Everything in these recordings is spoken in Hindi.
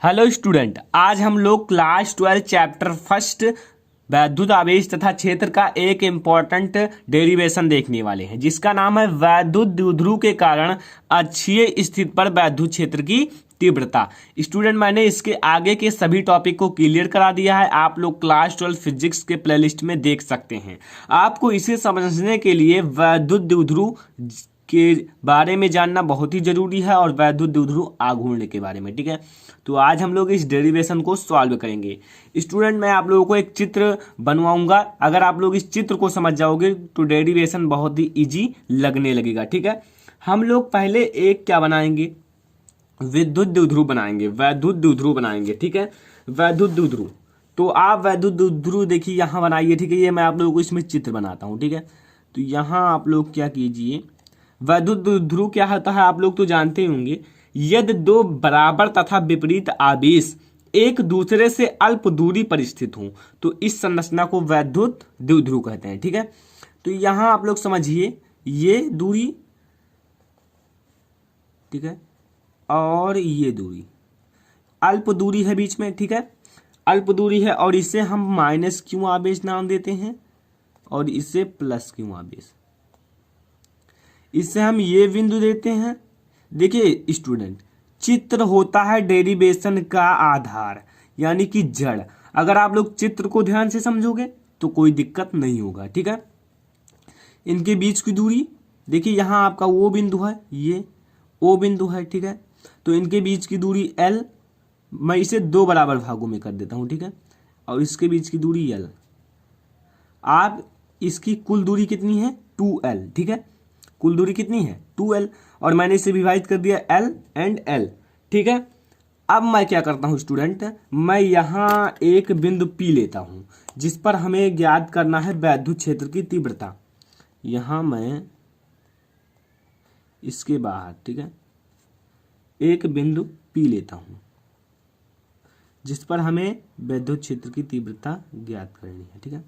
हेलो स्टूडेंट, आज हम लोग क्लास 12 चैप्टर फर्स्ट वैद्युत आवेश तथा क्षेत्र का एक इम्पॉर्टेंट डेरिवेशन देखने वाले हैं, जिसका नाम है वैद्युत द्विध्रुव के कारण अक्षीय स्थिति पर वैद्युत क्षेत्र की तीव्रता। स्टूडेंट, मैंने इसके आगे के सभी टॉपिक को क्लियर करा दिया है। आप लोग क्लास 12 फिजिक्स के प्लेलिस्ट में देख सकते हैं। आपको इसे समझने के लिए वैद्युत द्विध्रुव के बारे में जानना बहुत ही जरूरी है और वैद्युत द्विध्रुव आघूर्ण के बारे में। ठीक है, तो आज हम लोग इस डेरिवेशन को सॉल्व करेंगे। स्टूडेंट, मैं आप लोगों को एक चित्र बनवाऊंगा। अगर आप लोग इस चित्र को समझ जाओगे तो डेरिवेशन बहुत ही इजी लगने लगेगा। ठीक है, हम लोग पहले एक क्या बनाएंगे, विद्युत द्विध्रुव बनाएंगे, वैद्युत द्विध्रुव बनाएंगे। ठीक है, वैद्युत द्विध्रुव। तो आप वैद्युत द्विध्रुव देखिए यहाँ बनाइए। ठीक है, ये मैं आप लोगों को इसमें चित्र बनाता हूँ। ठीक है, तो यहाँ आप लोग क्या कीजिए, वैद्युत द्विध्रुव क्या होता है आप लोग तो जानते ही होंगे। यदि दो बराबर तथा विपरीत आवेश एक दूसरे से अल्प दूरी पर स्थित हों तो इस संरचना को वैद्युत द्विध्रुव कहते हैं। ठीक है, तो यहां आप लोग समझिए, ये दूरी, ठीक है, और ये दूरी अल्प दूरी है बीच में। ठीक है, अल्प दूरी है और इसे हम माइनस क्यू आवेश नाम देते हैं और इसे प्लस क्यू आवेश, इससे हम ये बिंदु देते हैं। देखिए स्टूडेंट, चित्र होता है डेरिवेशन का आधार, यानी कि जड़। अगर आप लोग चित्र को ध्यान से समझोगे तो कोई दिक्कत नहीं होगा। ठीक है, इनके बीच की दूरी देखिए, यहां आपका वो बिंदु है, ये ओ बिंदु है। ठीक है, तो इनके बीच की दूरी एल, मैं इसे दो बराबर भागों में कर देता हूं। ठीक है, और इसके बीच की दूरी एल। आप इसकी कुल दूरी कितनी है, 2L। ठीक है, कुल दूरी कितनी है, 2L, और मैंने इसे विभाजित कर दिया L एंड L। ठीक है, अब मैं क्या करता हूं स्टूडेंट, मैं यहां एक बिंदु P लेता हूं जिस पर हमें ज्ञात करना है वैद्युत क्षेत्र की तीव्रता। यहां मैं इसके बाहर, ठीक है, एक बिंदु P लेता हूं जिस पर हमें वैद्युत क्षेत्र की तीव्रता ज्ञात करनी है। ठीक है,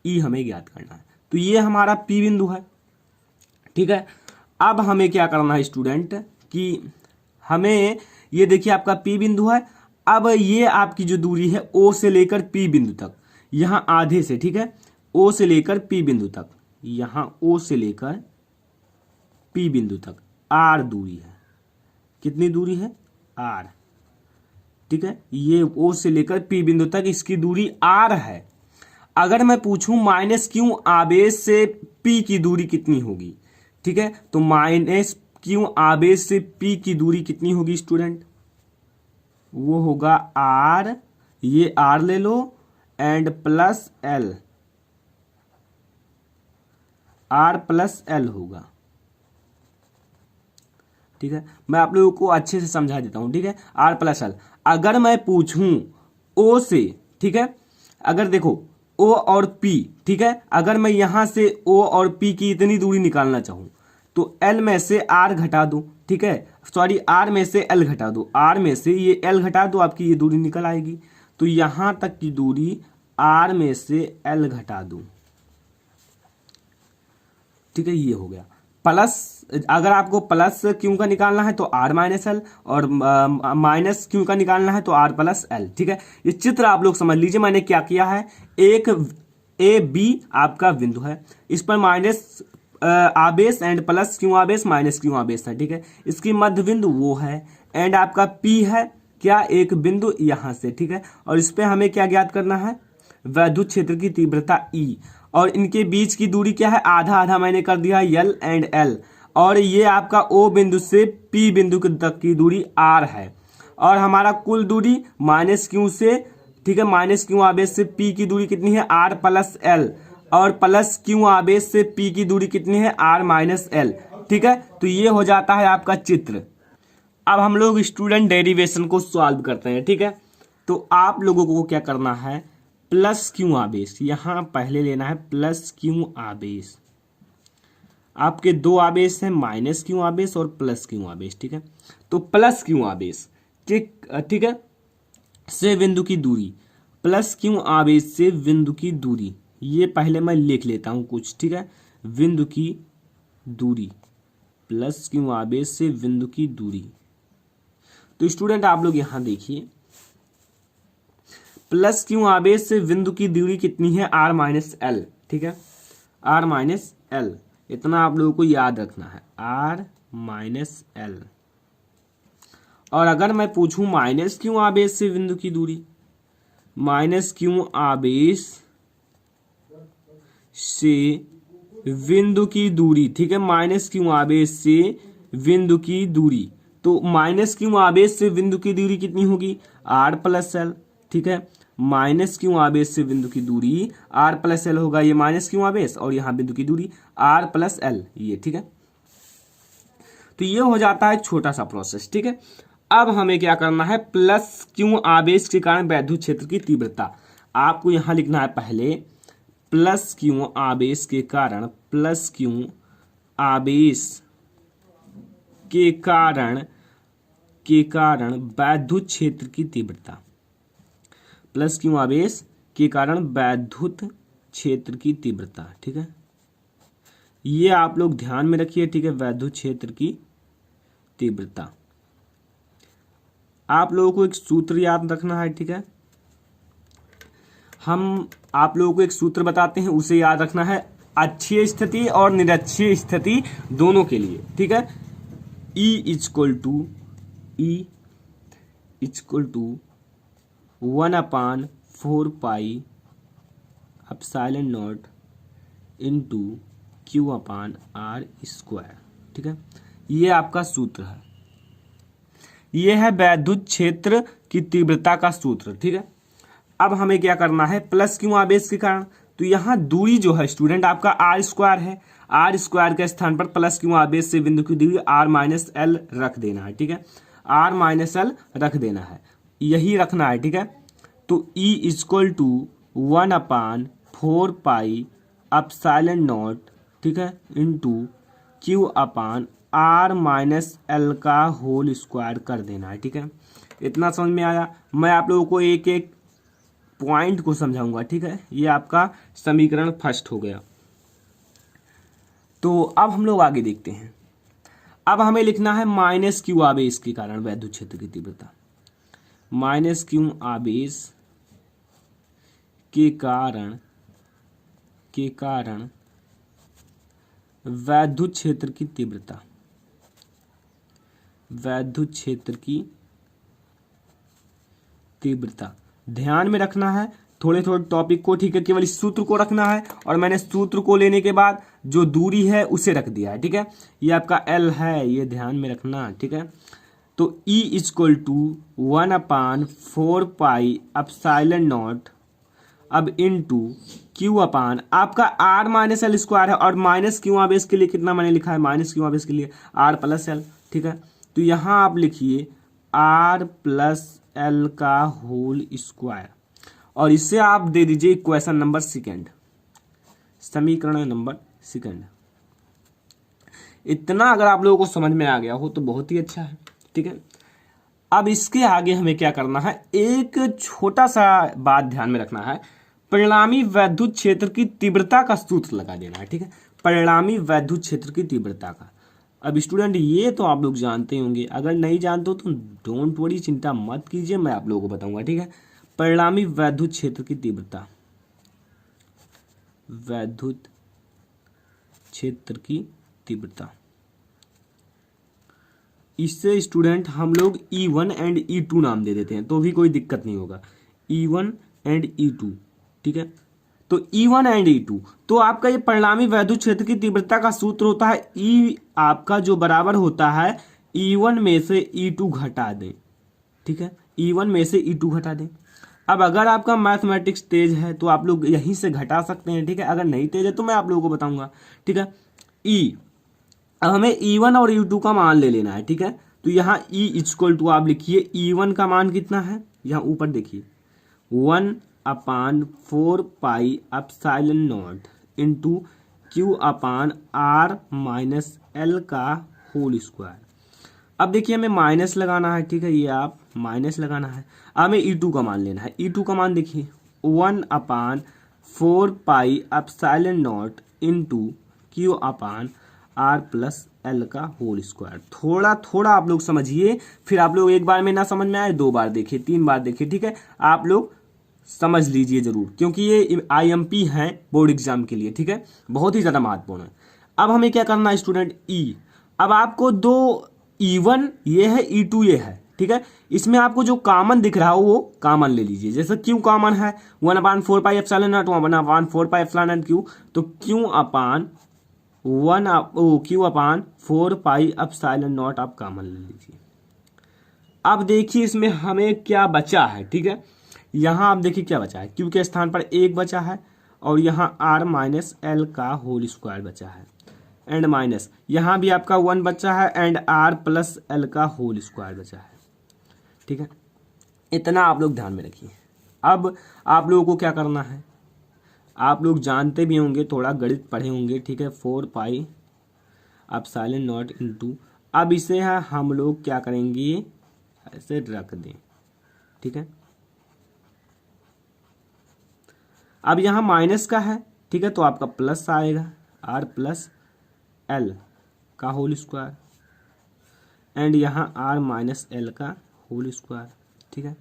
ई हमें ज्ञात करना है। तो ये हमारा P बिंदु है। ठीक है, अब हमें क्या करना है स्टूडेंट कि हमें ये देखिए आपका P बिंदु है। अब ये आपकी जो दूरी है O से लेकर P बिंदु तक, यहाँ आधे से, ठीक है, O से लेकर P बिंदु तक, यहाँ O से लेकर P बिंदु तक R दूरी है। कितनी दूरी है, R। ठीक है, ये O से लेकर P बिंदु तक इसकी दूरी R है। अगर मैं पूछूं माइनस क्यू आवेश से P की दूरी कितनी होगी, ठीक है, तो माइनस क्यू आवेश से P की दूरी कितनी होगी स्टूडेंट, वो होगा R, ये R ले लो, and plus L, R plus L होगा। ठीक है, मैं आप लोगों को अच्छे से समझा देता हूं। ठीक है, R प्लस L। अगर मैं पूछूं O से, ठीक है, अगर देखो O और P, ठीक है, अगर मैं यहां से O और P की इतनी दूरी निकालना चाहूं तो L में से R घटा दो। ठीक है, सॉरी, R में से L घटा दो, R में से ये L घटा दो, आपकी ये दूरी निकल आएगी। तो यहां तक की दूरी R में से L घटा दो। ठीक है, ये हो गया। प्लस, अगर आपको प्लस क्यू का निकालना है तो R माइनस एल, और माइनस क्यू का निकालना है तो R प्लस एल। ठीक है, ये चित्र आप लोग समझ लीजिए। मैंने क्या किया है, एक ए बी आपका बिंदु है, इस पर माइनस आवेश एंड प्लस क्यू आवेश, माइनस क्यू आवेश है। ठीक है, इसकी मध्य बिंदु वो है, एंड आपका P है क्या, एक बिंदु यहां से। ठीक है, और इस पे हमें क्या ज्ञात करना है, वैद्युत क्षेत्र की तीव्रता E, और इनके बीच की दूरी क्या है, आधा आधा मैंने कर दिया L एंड L, और ये आपका O बिंदु से P बिंदु तक की दूरी R है, और हमारा कुल दूरी माइनस क्यू से, ठीक है, माइनस क्यू आवेश से P की दूरी कितनी है, R प्लस L, और प्लस क्यू आवेश से P की दूरी कितनी है, R माइनस L। ठीक है, तो ये हो जाता है आपका चित्र। अब हम लोग स्टूडेंट डेरिवेशन को सॉल्व करते हैं। ठीक है, तो आप लोगों को क्या करना है, प्लस क्यू आवेश यहां पहले लेना है, प्लस क्यू आवेश। आपके दो आवेश हैं, माइनस क्यू आवेश और प्लस क्यू आवेश। ठीक है, तो प्लस क्यू आवेश के, ठीक है, से बिंदु की दूरी, प्लस क्यू आवेश से बिंदु की दूरी, ये पहले मैं लिख लेता हूं कुछ। ठीक है, बिंदु की दूरी, प्लस क्यू आवेश से बिंदु की दूरी, तो स्टूडेंट आप लोग यहां देखिए, प्लस क्यू आवेश से बिंदु की दूरी कितनी है, r माइनस एल, ठीक है, r माइनस एल, इतना आप लोगों को याद रखना है, r माइनस एल। और अगर मैं पूछूं माइनस क्यू आवेश से बिंदु की दूरी, माइनस क्यू आवेश से बिंदु की दूरी, ठीक है, माइनस क्यू आवेश से बिंदु की दूरी, तो माइनस क्यू आवेश से बिंदु की दूरी कितनी होगी, r प्लस एल, ठीक है, माइनस क्यू आवेश से बिंदु की दूरी r प्लस एल होगा, ये माइनस क्यू आवेश और यहाँ बिंदु की दूरी r प्लस एल, ये, ठीक है। तो ये हो जाता है छोटा सा प्रोसेस, ठीक है। अब हमें क्या करना है, प्लस क्यू आवेश के कारण वैद्युत क्षेत्र की तीव्रता, आपको यहां लिखना है पहले प्लस क्यू आवेश के कारण, प्लस क्यू आवेश के कारण वैद्युत क्षेत्र की तीव्रता, प्लस क्यू आवेश के कारण वैद्युत क्षेत्र की तीव्रता, ठीक है, ये आप लोग ध्यान में रखिए, ठीक है, वैद्युत क्षेत्र की तीव्रता। आप लोगों को एक सूत्र याद रखना है, ठीक है, हम आप लोगों को एक सूत्र बताते हैं, उसे याद रखना है अक्षीय स्थिति और निरक्षीय स्थिति दोनों के लिए, ठीक है। E equal to 1/4 pi epsilon naught into Q upon R square, ठीक है, ये आपका सूत्र है, ये है वैद्युत क्षेत्र की तीव्रता का सूत्र, ठीक है। अब हमें क्या करना है, प्लस क्यू आवेश के कारण, तो यहाँ दूरी जो है स्टूडेंट आपका r स्क्वायर है, r स्क्वायर के स्थान पर प्लस क्यू आवेश से बिंदु की दूरी r माइनस एल रख देना है, ठीक है, r माइनस एल रख देना है, यही रखना है, ठीक है। तो E equal to 1/4 pi epsilon naught, ठीक है, into Q upon R minus L का होल स्क्वायर कर देना है, ठीक है। इतना समझ में आया। मैं आप लोगों को एक एक पॉइंट को समझाऊंगा, ठीक है। ये आपका समीकरण फर्स्ट हो गया। तो अब हम लोग आगे देखते हैं। अब हमें लिखना है माइनस क्यू आवेश के कारण वैद्युत क्षेत्र की तीव्रता, माइनस क्यू आवेश के कारण वैद्युत क्षेत्र की तीव्रता, वैद्युत क्षेत्र की तीव्रता ध्यान में रखना है, थोड़े थोड़े टॉपिक को, ठीक है, केवल इस सूत्र को रखना है, और मैंने सूत्र को लेने के बाद जो दूरी है उसे रख दिया है, ठीक है। ये आपका L है, ये ध्यान में रखना, ठीक है। तो E equal to 1/4 pi epsilon naught, अब इनटू Q अपान आपका R माइनस एल स्क्वायर है, और माइनस क्यू आवेश के लिए कितना मैंने लिखा है, माइनस क्यू आवेश के लिए R प्लस एल, ठीक है। तो यहाँ आप लिखिए R प्लस एल का होल स्क्वायर, और इससे आप दे दीजिए इक्वेशन नंबर सेकंड, समीकरण नंबर सेकंड। इतना अगर आप लोगों को समझ में आ गया हो तो बहुत ही अच्छा है, ठीक है। अब इसके आगे हमें क्या करना है, एक छोटा सा बात ध्यान में रखना है, परिणामी वैद्युत क्षेत्र की तीव्रता का सूत्र लगा देना है, ठीक है, परिणामी वैद्युत क्षेत्र की तीव्रता का। अब स्टूडेंट ये तो आप लोग जानते होंगे, अगर नहीं जानते हो तो डोंट वरी, चिंता मत कीजिए, मैं आप लोगों को बताऊंगा, ठीक है। परिणामी वैद्युत क्षेत्र की तीव्रता, वैद्युत क्षेत्र की तीव्रता, इससे स्टूडेंट हम लोग E1 एंड E2 नाम दे देते हैं, तो भी कोई दिक्कत नहीं होगा, E1 एंड E2, ठीक है। तो E1 एंड E2, तो आपका ये परिणामी वैद्युत क्षेत्र की तीव्रता का सूत्र होता है E आपका जो बराबर होता है E1 में से E2 घटा दें, ठीक है, E1 में से E2 घटा दें। अब अगर आपका मैथमेटिक्स तेज है तो आप लोग यहीं से घटा सकते हैं, ठीक है, अगर नहीं तेज है तो मैं आप लोगों को बताऊंगा, ठीक है। अब हमें E1 और E2 का मान ले लेना है, ठीक है। तो यहाँ E इक्वल टू आप लिखिए E1 का मान कितना है, यहाँ ऊपर देखिए 1/4 pi epsilon naught into Q upon R minus L का होल स्क्वायर। अब देखिए हमें माइनस लगाना है, ठीक है, ये आप माइनस लगाना है। अब हमें E2 का मान लेना है, E2 का मान देखिए 1/4 pi epsilon naught into Q upon R plus L का होल स्क्वायर। थोड़ा थोड़ा आप लोग समझिए, फिर आप लोग एक बार में ना समझ में आए 2 बार देखिए, 3 बार देखिए, ठीक है। आप लोग समझ लीजिए जरूर, क्योंकि ये आईएमपी है बोर्ड एग्जाम के लिए, ठीक है, बहुत ही ज़्यादा महत्वपूर्ण है। अब हमें क्या करना है स्टूडेंट, ई। अब आपको दो E1 ये है, E2 ये है, ठीक है। इसमें आपको जो कॉमन दिख रहा हो वो कॉमन ले लीजिए। जैसे क्यू कॉमन है 1/4 एप्सिलॉन नॉट 1/4 एप्सिलॉन क्यू, तो Q/4 एप्सिलॉन नॉट आप कॉमन ले लीजिए। अब देखिए इसमें हमें क्या बचा है, ठीक है। यहाँ आप देखिए क्या बचा है, क्यू के स्थान पर 1 बचा है, और यहाँ R माइनस एल का होल स्क्वायर बचा है, एंड माइनस यहाँ भी आपका 1 बचा है, एंड R प्लस एल का होल स्क्वायर बचा है, ठीक है। इतना आप लोग ध्यान में रखिए। अब आप लोगों को क्या करना है, आप लोग जानते भी होंगे, थोड़ा गणित पढ़े होंगे, ठीक है। 4 एप्सिलॉन नॉट इंटू, अब इसे है हम लोग क्या करेंगे, ऐसे रख दें, ठीक है। अब यहाँ माइनस का है, ठीक है, तो आपका प्लस आएगा, R प्लस एल का होल स्क्वायर, एंड यहाँ R माइनस एल का होल स्क्वायर, ठीक है।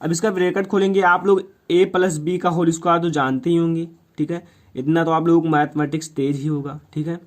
अब इसका ब्रैकेट खोलेंगे, आप लोग A प्लस बी का होल स्क्वायर तो जानते ही होंगे, ठीक है। इतना तो आप लोग मैथमेटिक्स तेज ही होगा, ठीक है।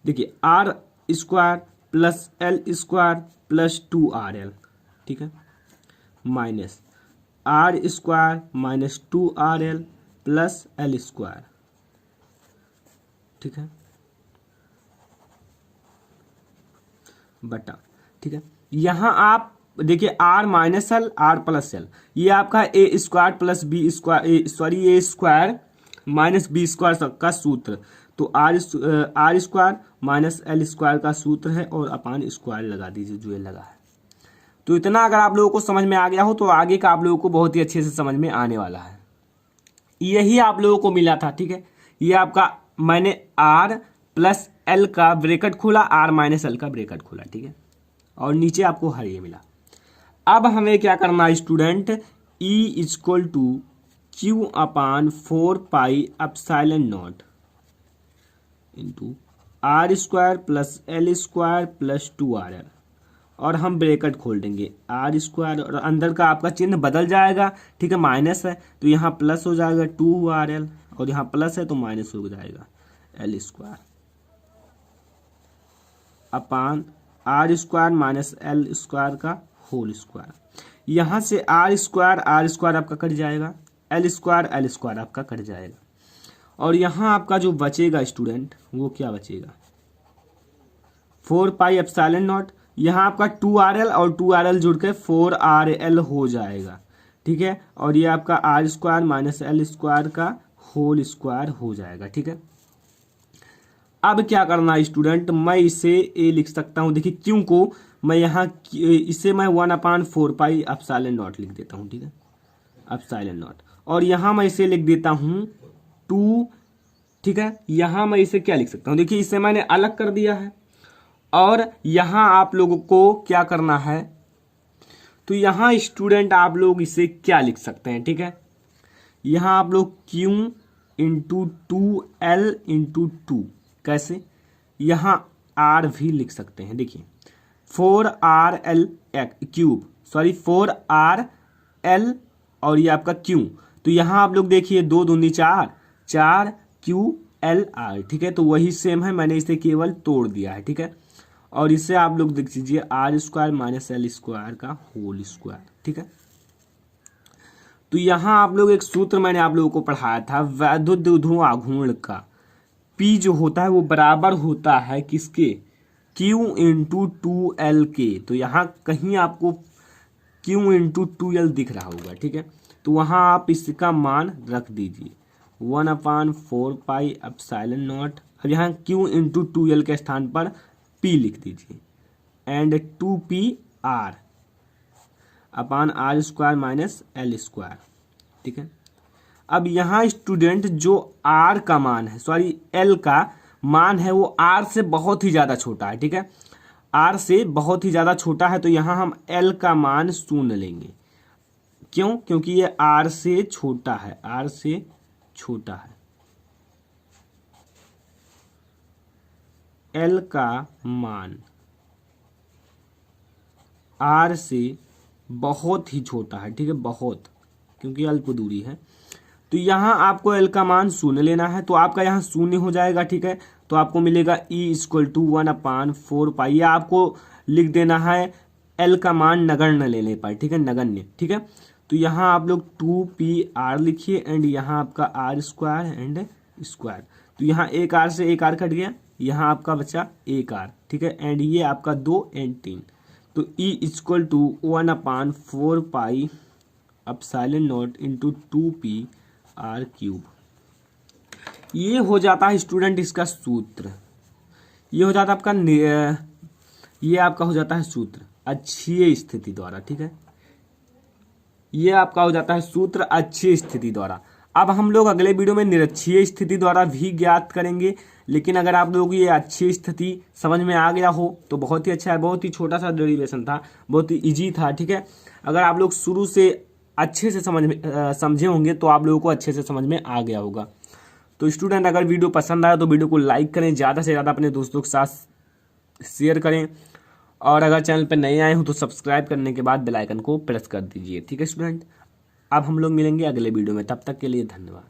देखिए R square plus L square plus 2RL, ठीक है, minus R square minus 2RL plus L square, ठीक है, बटा, ठीक है। यहाँ आप देखिए R minus L R plus L, ये आपका A square plus B square, A square minus B square का सूत्र, तो R square minus L square का सूत्र है, और अपान स्क्वायर लगा दीजिए जो ये लगा है। तो इतना अगर आप लोगों को समझ में आ गया हो तो आगे का आप लोगों को बहुत ही अच्छे से समझ में आने वाला है। यही आप लोगों को मिला था, ठीक है। ये आपका मैंने R प्लस एल का ब्रैकेट खोला, R माइनस एल का ब्रैकेट खोला, ठीक है, और नीचे आपको हर ये मिला। अब हमें क्या करना है student, E equal to Q/4 epsilon naught into R square plus L square plus 2RL, और हम ब्रैकेट खोल देंगे R स्क्वायर, और अंदर का आपका चिन्ह बदल जाएगा, ठीक है, माइनस है तो यहाँ प्लस हो जाएगा 2RL, और यहाँ प्लस है तो माइनस हो जाएगा L square upon R square minus L square का होल स्क्वायर। यहाँ से R स्क्वायर आपका कट जाएगा, एल स्क्वायर आपका कट जाएगा, और यहाँ आपका जो बचेगा स्टूडेंट वो क्या बचेगा, 4 एप्सिलॉन नॉट, यहाँ आपका 2RL और 2RL जुड़ के 4RL हो जाएगा, ठीक है, और ये आपका R square minus L square का होल स्क्वायर हो जाएगा, ठीक है। अब क्या करना है स्टूडेंट, मैं इसे ए लिख सकता हूँ, देखिए क्यों को मैं यहाँ इसे मैं 1/4 एप्सिलॉन नॉट लिख देता हूँ, ठीक है, एप्सिलॉन नॉट, और यहाँ मैं इसे लिख देता हूँ 2, ठीक है। यहाँ मैं इसे क्या लिख सकता हूँ, देखिए इसे मैंने अलग कर दिया है, और यहाँ आप लोगों को क्या करना है, तो यहाँ स्टूडेंट आप लोग इसे क्या लिख सकते हैं, ठीक है, यहाँ आप लोग Q इंटू 2L इंटू 2, कैसे, यहाँ R भी लिख सकते हैं, देखिए 4RL क्यूब, सॉरी 4RL, और ये आपका Q, तो यहाँ आप लोग देखिए 2 दूनी 4, 4QLR, ठीक है, तो वही सेम है, मैंने इसे केवल तोड़ दिया है, ठीक है, और इसे आप लोग देख लीजिए R square minus L square का होल स्क्वायर, ठीक है। तो यहाँ आप लोग एक सूत्र मैंने आप लोगों को पढ़ाया था, वैद्युत आघूर्ण का P जो होता है वो बराबर होता है किसके, Q इंटू 2L के, तो यहाँ कहीं आपको Q इंटू 2L दिख रहा होगा, ठीक है, तो वहाँ आप इसका मान रख दीजिए 1/4 एप्सिलॉन नॉट, अब यहाँ Q इंटू 2L के स्थान पर P लिख दीजिए, and 2PR upon R square minus L square, ठीक है। अब यहाँ स्टूडेंट जो R का मान है, सॉरी L का मान है, वो R से बहुत ही ज़्यादा छोटा है, ठीक है, R से बहुत ही ज़्यादा छोटा है, तो यहाँ हम L का मान 0 लेंगे, क्यों, क्योंकि ये R से छोटा है, R से छोटा है, एल का मान आर से बहुत ही छोटा है, ठीक है, बहुत, क्योंकि अल्प दूरी है, तो यहाँ आपको एल का मान शून्य लेना है। तो आपका यहाँ शून्य हो जाएगा, ठीक है। तो आपको मिलेगा E=1/4 पाई, या आपको लिख देना है एल का मान नगण्य लेने पर, ठीक है, नगण्य, ठीक है। तो यहाँ आप लोग 2πr लिखिए एंड यहाँ आपका r स्क्वायर एंड स्क्वायर, तो यहाँ एक r से एक r कट गया, यहाँ आपका बचा एक r, ठीक है, एंड ये आपका 2 एंड 3, तो E=1/4 epsilon naught into 2πr³। ये हो जाता है स्टूडेंट इसका सूत्र, ये हो जाता है आपका ये आपका हो जाता है सूत्र अक्षीय स्थिति द्वारा, ठीक है, ये आपका हो जाता है सूत्र अक्षीय स्थिति द्वारा। अब हम लोग अगले वीडियो में निरक्षीय स्थिति द्वारा भी ज्ञात करेंगे, लेकिन अगर आप लोग ये अक्षीय स्थिति समझ में आ गया हो तो बहुत ही अच्छा है, बहुत ही छोटा सा डेरिवेशन था, बहुत ही इजी था, ठीक है। अगर आप लोग शुरू से अच्छे से समझे होंगे तो आप लोगों को अच्छे से समझ में आ गया होगा। तो स्टूडेंट अगर वीडियो पसंद आया तो वीडियो को लाइक करें, ज़्यादा से ज़्यादा अपने दोस्तों के साथ शेयर करें, और अगर चैनल पर नए आए हो तो सब्सक्राइब करने के बाद बेल आइकन को प्रेस कर दीजिए, ठीक है स्टूडेंट। अब हम लोग मिलेंगे अगले वीडियो में, तब तक के लिए धन्यवाद।